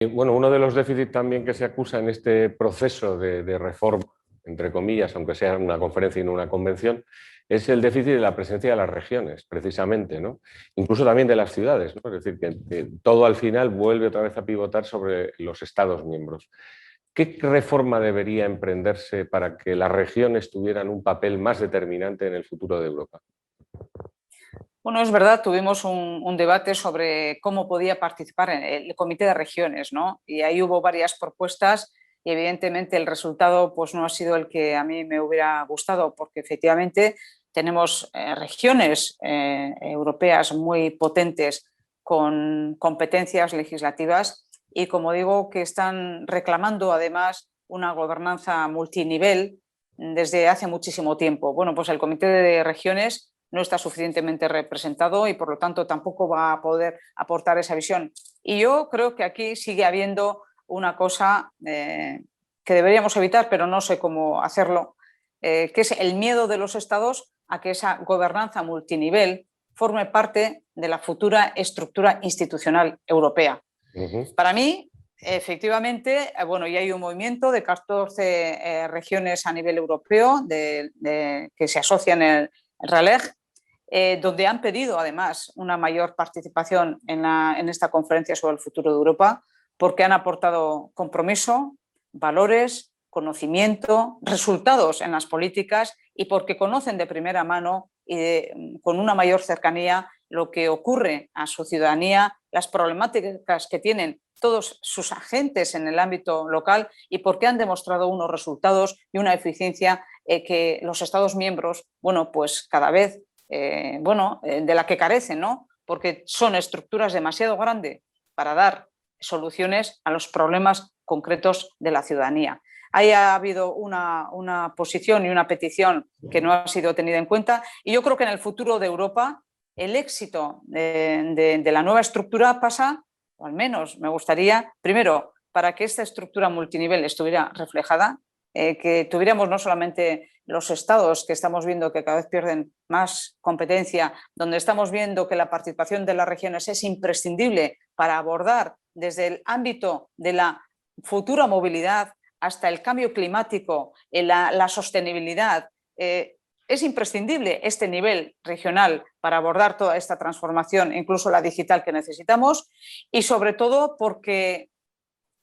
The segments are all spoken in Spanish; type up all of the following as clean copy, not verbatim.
Bueno, uno de los déficits también que se acusa en este proceso de reforma, entre comillas, aunque sea una conferencia y no una convención, es el déficit de la presencia de las regiones, precisamente, ¿no? Incluso también de las ciudades, ¿no? Es decir, que todo al final vuelve otra vez a pivotar sobre los Estados miembros. ¿Qué reforma debería emprenderse para que las regiones tuvieran un papel más determinante en el futuro de Europa? Bueno, es verdad, tuvimos un debate sobre cómo podía participar en el Comité de Regiones, ¿no? Y ahí hubo varias propuestas y evidentemente el resultado pues, no ha sido el que a mí me hubiera gustado, porque efectivamente tenemos regiones europeas muy potentes con competencias legislativas y, como digo, que están reclamando además una gobernanza multinivel desde hace muchísimo tiempo. Bueno, pues el Comité de Regiones no está suficientemente representado y por lo tanto tampoco va a poder aportar esa visión. Y yo creo que aquí sigue habiendo una cosa que deberíamos evitar, pero no sé cómo hacerlo, que es el miedo de los estados a que esa gobernanza multinivel forme parte de la futura estructura institucional europea. Para mí, efectivamente, bueno, ya hay un movimiento de 14 regiones a nivel europeo que se asocian en el RALEG, donde han pedido además una mayor participación en esta conferencia sobre el futuro de Europa, porque han aportado compromiso, valores, conocimiento, resultados en las políticas y porque conocen de primera mano y con una mayor cercanía lo que ocurre a su ciudadanía, las problemáticas que tienen todos sus agentes en el ámbito local y porque han demostrado unos resultados y una eficiencia que los Estados miembros, bueno, pues cada vez de la que carecen, ¿no? Porque son estructuras demasiado grandes para dar soluciones a los problemas concretos de la ciudadanía. Ahí ha habido una posición y una petición que no ha sido tenida en cuenta y yo creo que en el futuro de Europa el éxito de la nueva estructura pasa, o al menos me gustaría, primero, para que esta estructura multinivel estuviera reflejada, que tuviéramos no solamente los estados que estamos viendo que cada vez pierden más competencia, donde estamos viendo que la participación de las regiones es imprescindible para abordar desde el ámbito de la futura movilidad hasta el cambio climático, la sostenibilidad. Es imprescindible este nivel regional para abordar toda esta transformación, incluso la digital que necesitamos, y sobre todo porque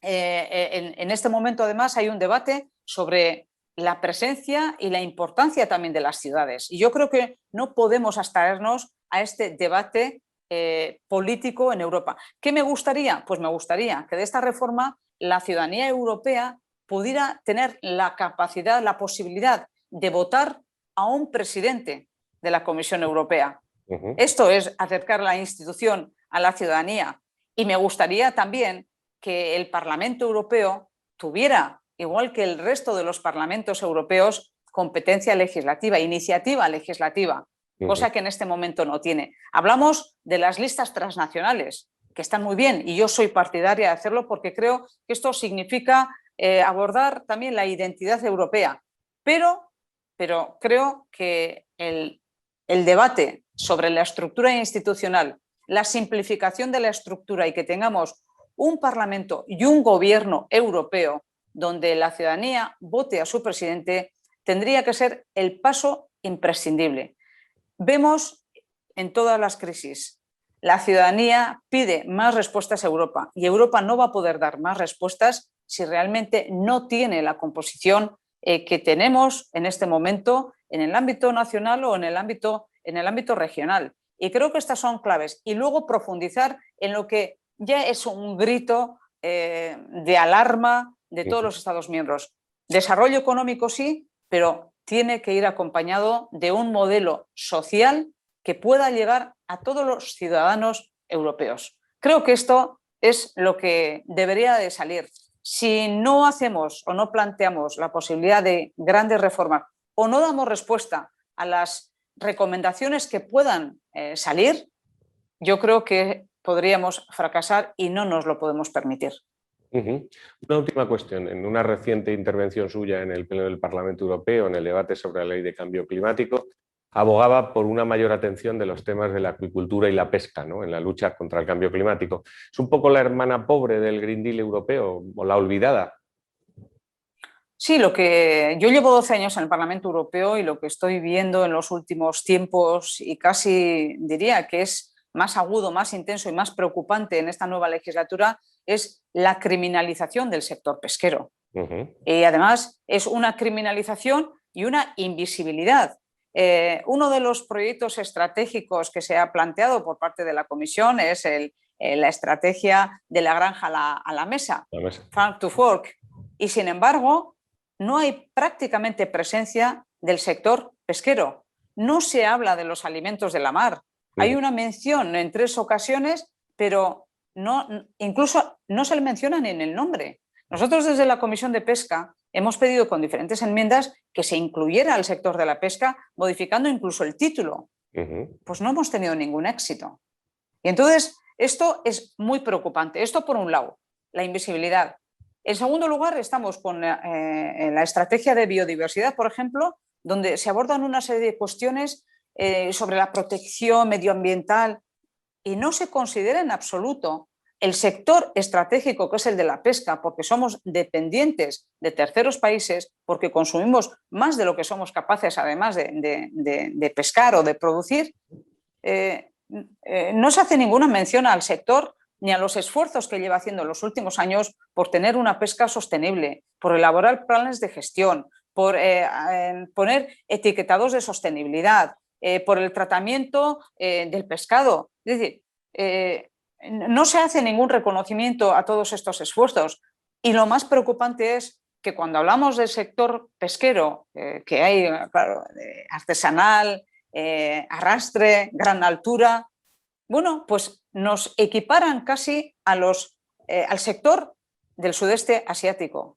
en este momento además hay un debate sobre la presencia y la importancia también de las ciudades. Y yo creo que no podemos abstraernos a este debate político en Europa. ¿Qué me gustaría? Pues me gustaría que de esta reforma la ciudadanía europea pudiera tener la capacidad, la posibilidad de votar a un presidente de la Comisión Europea. Esto es acercar la institución a la ciudadanía. Y me gustaría también que el Parlamento Europeo tuviera, igual que el resto de los parlamentos europeos, competencia legislativa, iniciativa legislativa, cosa que en este momento no tiene. Hablamos de las listas transnacionales, que están muy bien, y yo soy partidaria de hacerlo porque creo que esto significa abordar también la identidad europea. Pero creo que el debate sobre la estructura institucional, la simplificación de la estructura y que tengamos un Parlamento y un gobierno europeo donde la ciudadanía vote a su presidente tendría que ser el paso imprescindible. Vemos en todas las crisis, la ciudadanía pide más respuestas a Europa y Europa no va a poder dar más respuestas si realmente no tiene la composición que tenemos en este momento en el ámbito nacional o en el ámbito regional. Y creo que estas son claves. Y luego profundizar en lo que ya es un grito de alarma de todos los Estados miembros. Desarrollo económico sí, pero tiene que ir acompañado de un modelo social que pueda llegar a todos los ciudadanos europeos. Creo que esto es lo que debería de salir. Si no hacemos o no planteamos la posibilidad de grandes reformas o no damos respuesta a las recomendaciones que puedan salir, yo creo que podríamos fracasar y no nos lo podemos permitir. Una última cuestión. En una reciente intervención suya en el Pleno del Parlamento Europeo, en el debate sobre la Ley de Cambio Climático, abogaba por una mayor atención de los temas de la acuicultura y la pesca, ¿no?, en la lucha contra el cambio climático. ¿Es un poco la hermana pobre del Green Deal europeo o la olvidada? Sí, yo llevo 12 años en el Parlamento Europeo y lo que estoy viendo en los últimos tiempos, y casi diría que es más agudo, más intenso y más preocupante en esta nueva legislatura, es la criminalización del sector pesquero. Y además es una criminalización y una invisibilidad. Uno de los proyectos estratégicos que se ha planteado por parte de la Comisión es la estrategia de la granja a la mesa, Farm to Fork, y sin embargo no hay prácticamente presencia del sector pesquero. No se habla de los alimentos de la mar. Hay una mención en 3 ocasiones, pero incluso no se le menciona ni en el nombre. Nosotros desde la Comisión de Pesca hemos pedido con diferentes enmiendas que se incluyera al sector de la pesca, modificando incluso el título. Pues no hemos tenido ningún éxito. Y entonces esto es muy preocupante. Esto por un lado, la invisibilidad. En segundo lugar, estamos con la estrategia de biodiversidad, por ejemplo, donde se abordan una serie de cuestiones sobre la protección medioambiental y no se considera en absoluto el sector estratégico que es el de la pesca, porque somos dependientes de terceros países, porque consumimos más de lo que somos capaces, además de pescar o de producir. No se hace ninguna mención al sector ni a los esfuerzos que lleva haciendo en los últimos años por tener una pesca sostenible, por elaborar planes de gestión, por poner etiquetados de sostenibilidad, por el tratamiento del pescado. Es decir, no se hace ningún reconocimiento a todos estos esfuerzos. Y lo más preocupante es que cuando hablamos del sector pesquero, que hay, claro, artesanal, arrastre, gran altura, bueno, pues nos equiparan casi al sector del sudeste asiático,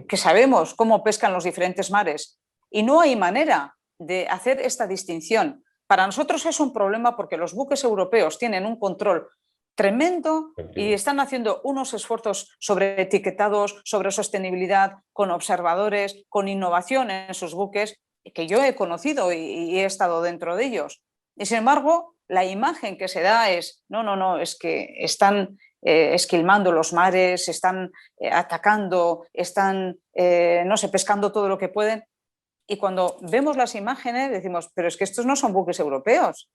que sabemos cómo pescan los diferentes mares, y no hay manera de hacer esta distinción. Para nosotros es un problema porque los buques europeos tienen un control tremendo y están haciendo unos esfuerzos sobre etiquetados, sobre sostenibilidad, con observadores, con innovación en sus buques, que yo he conocido y he estado dentro de ellos. Y sin embargo, la imagen que se da es, no, es que están esquilmando los mares, están atacando, están, no sé, pescando todo lo que pueden. Y cuando vemos las imágenes decimos, pero es que estos no son buques europeos.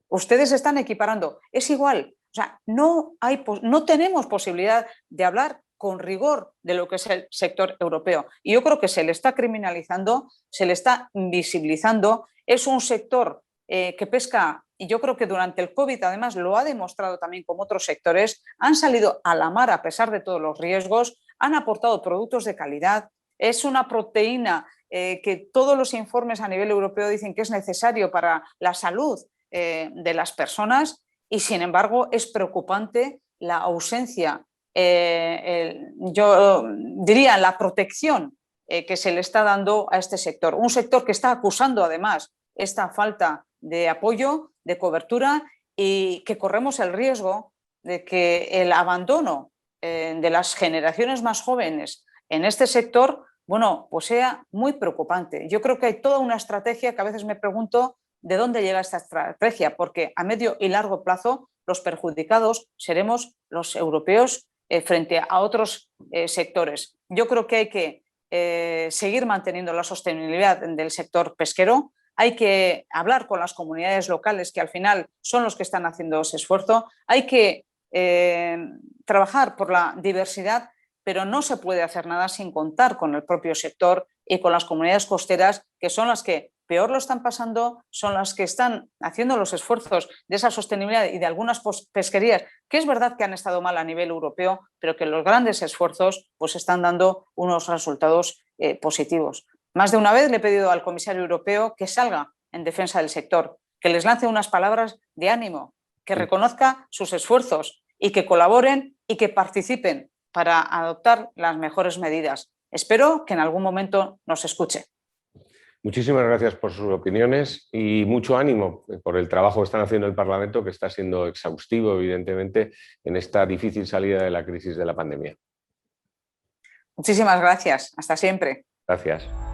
Ustedes están equiparando. Es igual. O sea, no tenemos posibilidad de hablar con rigor de lo que es el sector europeo. Y yo creo que se le está criminalizando, se le está invisibilizando. Es un sector que pesca, y yo creo que durante el COVID además lo ha demostrado también como otros sectores, han salido a la mar a pesar de todos los riesgos, han aportado productos de calidad. Es una proteína que todos los informes a nivel europeo dicen que es necesario para la salud de las personas, y sin embargo es preocupante la ausencia, yo diría la protección que se le está dando a este sector. Un sector que está acusando además esta falta de apoyo, de cobertura, y que corremos el riesgo de que el abandono de las generaciones más jóvenes en este sector, bueno, pues sea muy preocupante. Yo creo que hay toda una estrategia que a veces me pregunto de dónde llega esta estrategia, porque a medio y largo plazo los perjudicados seremos los europeos frente a otros sectores. Yo creo que hay que seguir manteniendo la sostenibilidad del sector pesquero. Hay que hablar con las comunidades locales, que al final son los que están haciendo ese esfuerzo. Hay que trabajar por la diversidad, pero no se puede hacer nada sin contar con el propio sector y con las comunidades costeras, que son las que peor lo están pasando, son las que están haciendo los esfuerzos de esa sostenibilidad y de algunas pesquerías, que es verdad que han estado mal a nivel europeo, pero que los grandes esfuerzos pues están dando unos resultados positivos. Más de una vez le he pedido al comisario europeo que salga en defensa del sector, que les lance unas palabras de ánimo, que reconozca sus esfuerzos y que colaboren y que participen para adoptar las mejores medidas. Espero que en algún momento nos escuche. Muchísimas gracias por sus opiniones y mucho ánimo por el trabajo que están haciendo el Parlamento, que está siendo exhaustivo, evidentemente, en esta difícil salida de la crisis de la pandemia. Muchísimas gracias. Hasta siempre. Gracias.